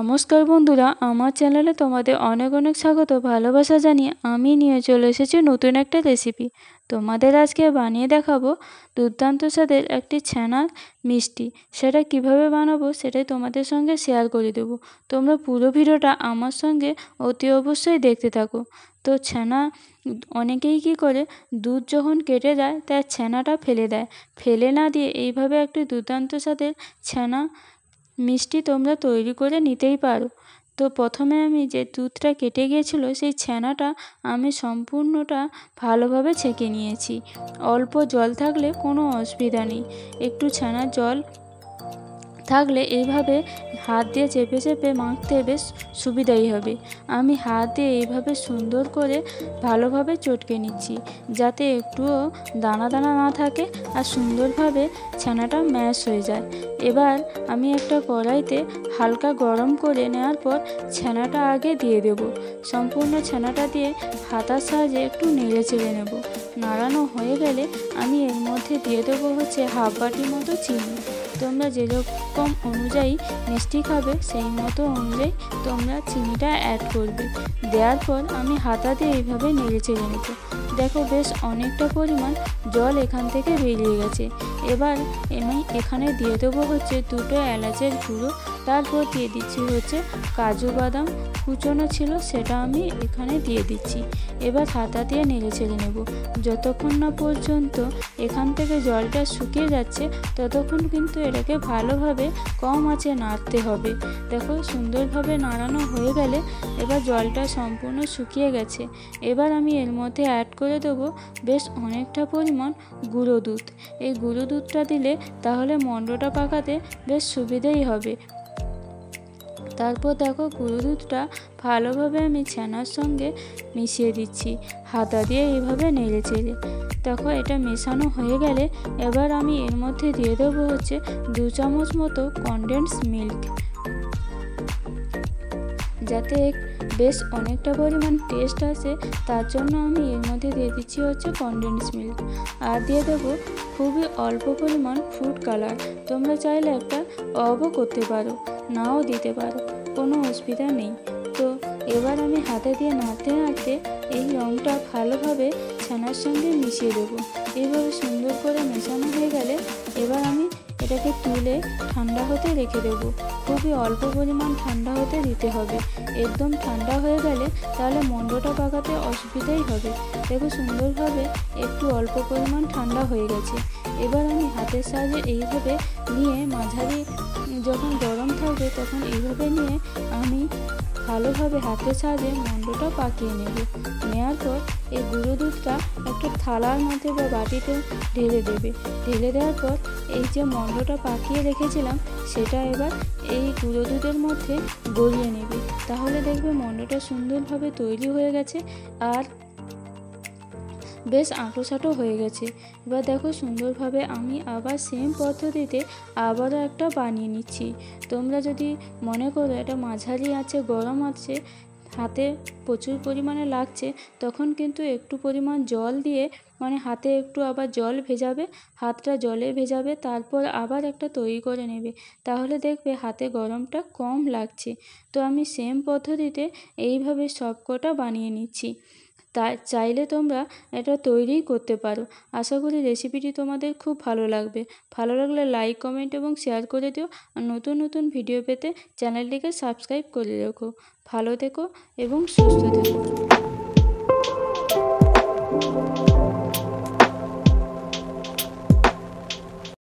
নমস্কার বন্ধুরা, আমার চ্যানেলে তোমাদের অনেক অনেক স্বাগত ভালোবাসা জানিয়ে আমি নিয়ে চলে এসেছি নতুন একটা রেসিপি। তোমাদের আজকে বানিয়ে দেখাবো দুর্দান্ত স্বাদের একটি ছানার মিষ্টি। সেটা কিভাবে বানাবো সেটাই তোমাদের সঙ্গে শেয়ার করে দেবো। তোমরা পুরো ভিডিওটা আমার সঙ্গে অতি অবশ্যই দেখতে থাকো। তো ছানা অনেকেই কি করে, দুধ যখন কেটে যায় তার ছানাটা ফেলে দেয়। ফেলে না দিয়ে এইভাবে একটি দুর্দান্ত স্বাদের ছানা মিষ্টি তোমরা তৈরি করে নিতেই পারো। তো প্রথমে আমি যে দুধটা কেটে গিয়েছিল সেই ছানাটা আমি সম্পূর্ণটা ভালোভাবে ছেঁকে নিয়েছি। অল্প জল থাকলে কোনো অসুবিধা নেই, একটু ছানার জল থাকলে এইভাবে হাত দিয়ে চেপে চেপে মাখতে বেশ সুবিধাই হবে। আমি হাত দিয়ে এইভাবে সুন্দর করে ভালোভাবে চটকে নিচ্ছি, যাতে একটুও দানা দানা না থাকে আর সুন্দরভাবে ছানাটা ম্যাশ হয়ে যায়। এবার আমি একটা কড়াইতে হালকা গরম করে নেওয়ার পর ছানাটা আগে দিয়ে দেব। সম্পূর্ণ ছানাটা দিয়ে হাতার সাহায্যে একটু নেড়ে চেড়ে নেব। নাড়ানো হয়ে গেলে আমি এর মধ্যে দিয়ে দেবো হাফ বাটির মতো চিনি। তোমরা যেরকম অনুযায়ী মিষ্টি খাবে সেই মতো অনুযায়ী তোমরা চিনিটা অ্যাড করবে। দেওয়ার পর আমি হাতা দিয়ে এইভাবে নেড়ে চেড়ে নেব। দেখো বেশ অনেকটা পরিমাণ জল এখান থেকে বেরিয়ে গেছে। এবার আমি এখানে দিয়ে দেবো দুটো এলাচের গুঁড়ো, তারপর দিয়ে দিচ্ছি কাজু বাদাম কুচনো ছিল সেটা আমি এখানে দিয়ে দিচ্ছি। এবার হাতা দিয়ে নেড়ে ছেড়ে নেব। যতক্ষণ না পর্যন্ত এখান থেকে জলটা শুকিয়ে যাচ্ছে ততক্ষণ কিন্তু এটাকে ভালোভাবে কম আঁচে নাড়তে হবে। দেখো সুন্দরভাবে নাড়ানো হয়ে গেলে এবার জলটা সম্পূর্ণ শুকিয়ে গেছে। এবার আমি এর মধ্যে অ্যাড করে দেবো বেশ অনেকটা পরিমাণ গুঁড়ো দুধ। এই গুঁড়ো দুধটা দিলে তাহলে মণ্ডটা পাকাতে বেশ সুবিধেই হবে। তারপর দেখো গুঁড়ো দুধটা ভালোভাবে আমি ছানার সঙ্গে মিশিয়ে দিচ্ছি হাতা দিয়ে এইভাবে নেড়ে চেড়ে। দেখো এটা মেশানো হয়ে গেলে এবার আমি এর মধ্যে দিয়ে দেবো 2 চামচ মতো কনডেন্স মিল্ক, যাতে বেশ অনেকটা পরিমাণ টেস্ট আসে তার জন্য আমি এর মধ্যে দিয়ে দিচ্ছি কনডেন্স মিল্ক। আর দিয়ে দেবো খুবই অল্প পরিমাণ ফুড কালার। তোমরা চাইলে একটা অবও করতে পারো, নাও দিতে পারো, কোনো অসুবিধা নেই। তো এবার আমি হাতে দিয়ে নাড়তে নাড়তে এই রঙটা ভালোভাবে ছানার সঙ্গে মিশিয়ে দেবো। এইভাবে সুন্দর করে মেশানো হয়ে গেলে এবার আমি এটাকে তুলে ঠান্ডা হতে রেখে দেবো। খুবই অল্প পরিমাণ ঠান্ডা হতে দিতে হবে। একদম ঠান্ডা হয়ে গেলে তাহলে মণ্ডটা পাকাতে অসুবিধাই হবে। দেখো সুন্দরভাবে একটু অল্প পরিমাণ ঠান্ডা হয়ে গেছে। এবার আমি হাতের সাহায্যে এইভাবে নিয়ে মাঝারি যখন গরম থাকবে তখন এইভাবে নিয়ে আমি ভালোভাবে হাতের সাহায্যে মণ্ডটা পাকিয়ে নেব। নেওয়ার পর এই গুঁড়ো দুধটা একটা থালার মধ্যে বা বাটিতে ঢেলে দেবে। ঢেলে দেওয়ার পর এই যে মণ্ডটা পাকিয়ে রেখেছিলাম সেটা এবার এই গুঁড়ো দুধের মধ্যে গলিয়ে নেবে। তাহলে দেখবে মণ্ডটা সুন্দরভাবে তৈরি হয়ে গেছে আর বেশ আঁটো হয়ে গেছে। এবার দেখো সুন্দরভাবে আমি আবার সেম পদ্ধতিতে আবারও একটা বানিয়ে নিচ্ছি। তোমরা যদি মনে করো এটা মাঝারি আছে গরম আছে, হাতে প্রচুর পরিমাণে লাগছে, তখন কিন্তু একটু পরিমাণ জল দিয়ে হাতে একটু আবার জল ভেজাবে, হাতটা জলে ভেজাবে, তারপর আবার একটা তৈরি করে নেবে। তাহলে দেখবে হাতে গরমটা কম লাগছে। তো আমি সেম পদ্ধতিতে এইভাবে সবকটা বানিয়ে নিচ্ছি। তাই চাইলে তোমরা এটা তৈরি করতে পারো। আশা করি রেসিপিটি তোমাদের খুব ভালো লাগবে। ভালো লাগলে লাইক কমেন্ট এবং শেয়ার করে দিও। আর নতুন নতুন ভিডিও পেতে চ্যানেলটিকে সাবস্ক্রাইব করে রেখো। ভালো থেকো এবং সুস্থ থেকো।